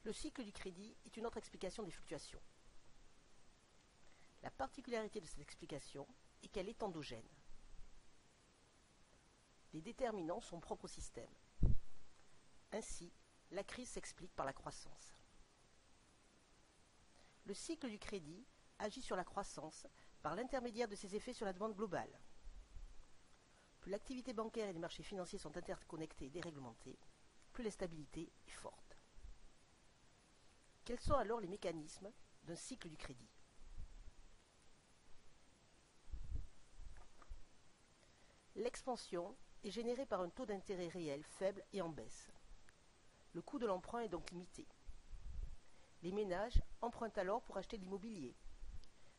Le cycle du crédit est une autre explication des fluctuations. La particularité de cette explication est qu'elle est endogène. Les déterminants sont propres au système. Ainsi, la crise s'explique par la croissance. Le cycle du crédit agit sur la croissance par l'intermédiaire de ses effets sur la demande globale. Plus l'activité bancaire et les marchés financiers sont interconnectés et déréglementés, plus la stabilité est forte. Quels sont alors les mécanismes d'un cycle du crédit? L'expansion est générée par un taux d'intérêt réel faible et en baisse. Le coût de l'emprunt est donc limité. Les ménages empruntent alors pour acheter de l'immobilier.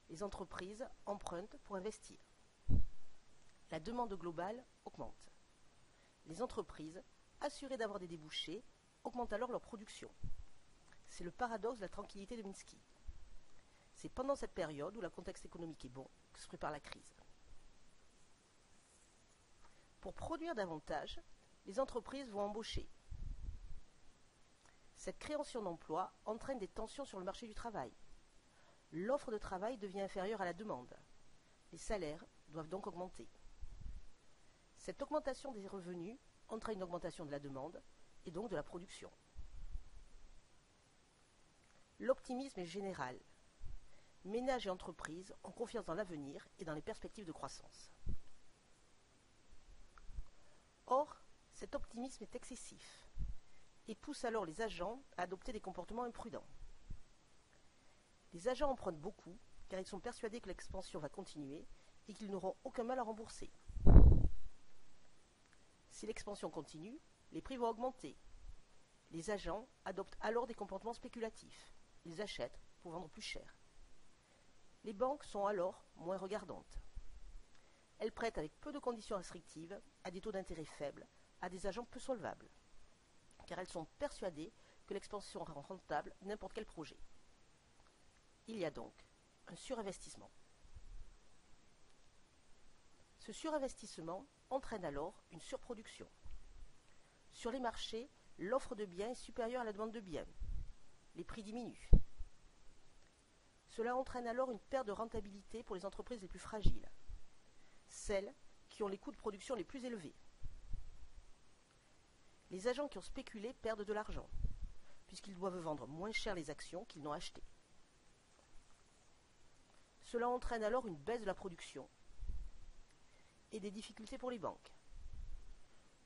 Les entreprises empruntent pour investir. La demande globale augmente. Les entreprises, assurées d'avoir des débouchés, augmentent alors leur production. C'est le paradoxe de la tranquillité de Minsky. C'est pendant cette période où le contexte économique est bon que se prépare la crise. Pour produire davantage, les entreprises vont embaucher. Cette création d'emplois entraîne des tensions sur le marché du travail. L'offre de travail devient inférieure à la demande. Les salaires doivent donc augmenter. Cette augmentation des revenus entraîne une augmentation de la demande et donc de la production. L'optimisme est général. Ménages et entreprises ont confiance dans l'avenir et dans les perspectives de croissance. Or, cet optimisme est excessif et pousse alors les agents à adopter des comportements imprudents. Les agents empruntent beaucoup car ils sont persuadés que l'expansion va continuer et qu'ils n'auront aucun mal à rembourser. Si l'expansion continue, les prix vont augmenter. Les agents adoptent alors des comportements spéculatifs. Ils achètent pour vendre plus cher. Les banques sont alors moins regardantes. Elles prêtent avec peu de conditions restrictives, à des taux d'intérêt faibles, à des agents peu solvables, car elles sont persuadées que l'expansion rend rentable n'importe quel projet. Il y a donc un surinvestissement. Ce surinvestissement entraîne alors une surproduction. Sur les marchés, l'offre de biens est supérieure à la demande de biens. Les prix diminuent. Cela entraîne alors une perte de rentabilité pour les entreprises les plus fragiles, celles qui ont les coûts de production les plus élevés. Les agents qui ont spéculé perdent de l'argent, puisqu'ils doivent vendre moins cher les actions qu'ils n'ont achetées. Cela entraîne alors une baisse de la production et des difficultés pour les banques.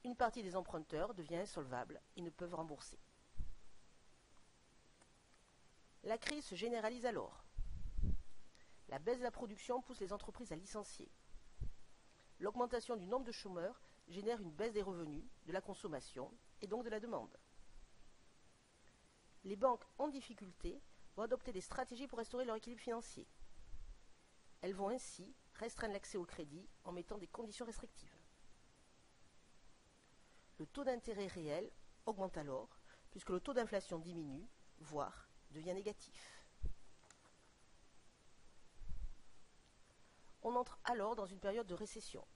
Une partie des emprunteurs devient insolvable et ne peuvent rembourser. La crise se généralise alors. La baisse de la production pousse les entreprises à licencier. L'augmentation du nombre de chômeurs génère une baisse des revenus, de la consommation et donc de la demande. Les banques en difficulté vont adopter des stratégies pour restaurer leur équilibre financier. Elles vont ainsi restreindre l'accès au crédit en mettant des conditions restrictives. Le taux d'intérêt réel augmente alors, puisque le taux d'inflation diminue, voire devient négatif. On entre alors dans une période de récession.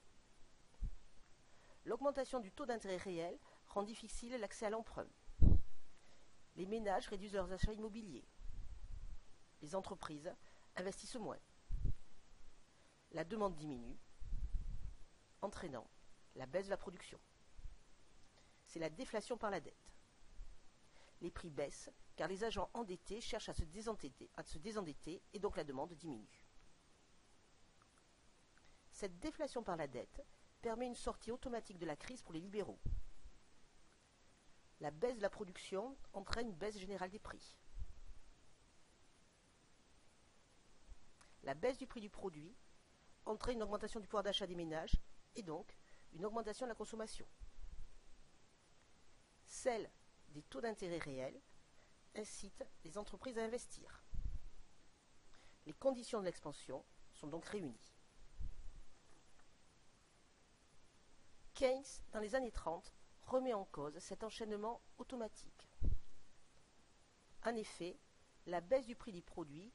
L'augmentation du taux d'intérêt réel rend difficile l'accès à l'emprunt. Les ménages réduisent leurs achats immobiliers. Les entreprises investissent moins. La demande diminue, entraînant la baisse de la production. C'est la déflation par la dette. Les prix baissent car les agents endettés cherchent à se désendetter et donc la demande diminue. Cette déflation par la dette permet une sortie automatique de la crise pour les libéraux. La baisse de la production entraîne une baisse générale des prix. La baisse du prix du produit entraîne une augmentation du pouvoir d'achat des ménages et donc une augmentation de la consommation. Celle des taux d'intérêt réels incite les entreprises à investir. Les conditions de l'expansion sont donc réunies. Keynes, dans les années 30, remet en cause cet enchaînement automatique. En effet, la baisse du prix des produits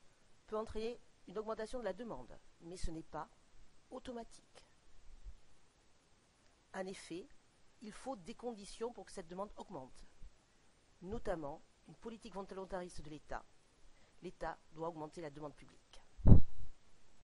peut entraîner une augmentation de la demande, mais ce n'est pas automatique. En effet, il faut des conditions pour que cette demande augmente, notamment une politique volontariste de l'État. L'État doit augmenter la demande publique.